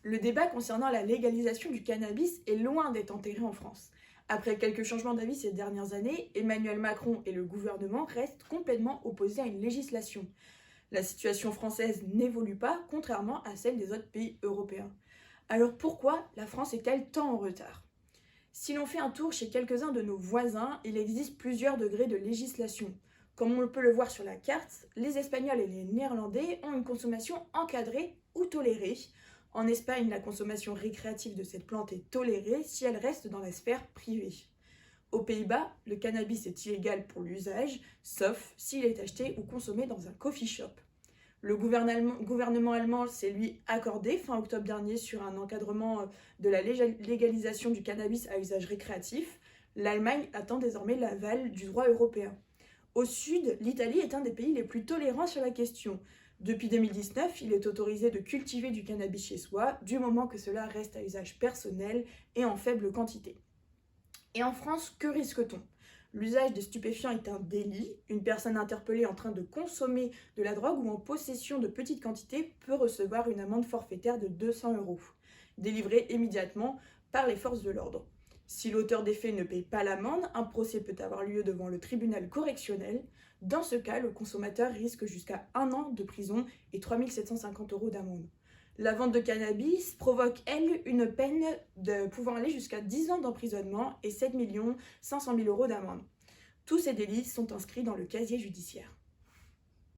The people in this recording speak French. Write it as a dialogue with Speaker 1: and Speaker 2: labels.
Speaker 1: Le débat concernant la légalisation du cannabis est loin d'être enterré en France. Après quelques changements d'avis ces dernières années, Emmanuel Macron et le gouvernement restent complètement opposés à une législation. La situation française n'évolue pas, contrairement à celle des autres pays européens. Alors pourquoi la France est-elle tant en retard? Si l'on fait un tour chez quelques-uns de nos voisins, il existe plusieurs degrés de législation. Comme on peut le voir sur la carte, les Espagnols et les Néerlandais ont une consommation encadrée ou tolérée. En Espagne, la consommation récréative de cette plante est tolérée si elle reste dans la sphère privée. Aux Pays-Bas, le cannabis est illégal pour l'usage, sauf s'il est acheté ou consommé dans un coffee shop. Le gouvernement allemand s'est lui accordé fin octobre dernier sur un encadrement de la légalisation du cannabis à usage récréatif. L'Allemagne attend désormais l'aval du droit européen. Au sud, l'Italie est un des pays les plus tolérants sur la question. Depuis 2019, il est autorisé de cultiver du cannabis chez soi, du moment que cela reste à usage personnel et en faible quantité. Et en France, que risque-t-on? L'usage des stupéfiants est un délit. Une personne interpellée en train de consommer de la drogue ou en possession de petites quantités peut recevoir une amende forfaitaire de 200 €, délivrée immédiatement par les forces de l'ordre. Si l'auteur des faits ne paye pas l'amende, un procès peut avoir lieu devant le tribunal correctionnel. Dans ce cas, le consommateur risque jusqu'à 1 an de prison et 3 750 € d'amende. La vente de cannabis provoque, elle, une peine pouvant aller jusqu'à 10 ans d'emprisonnement et 7 500 000 € d'amende. Tous ces délits sont inscrits dans le casier judiciaire.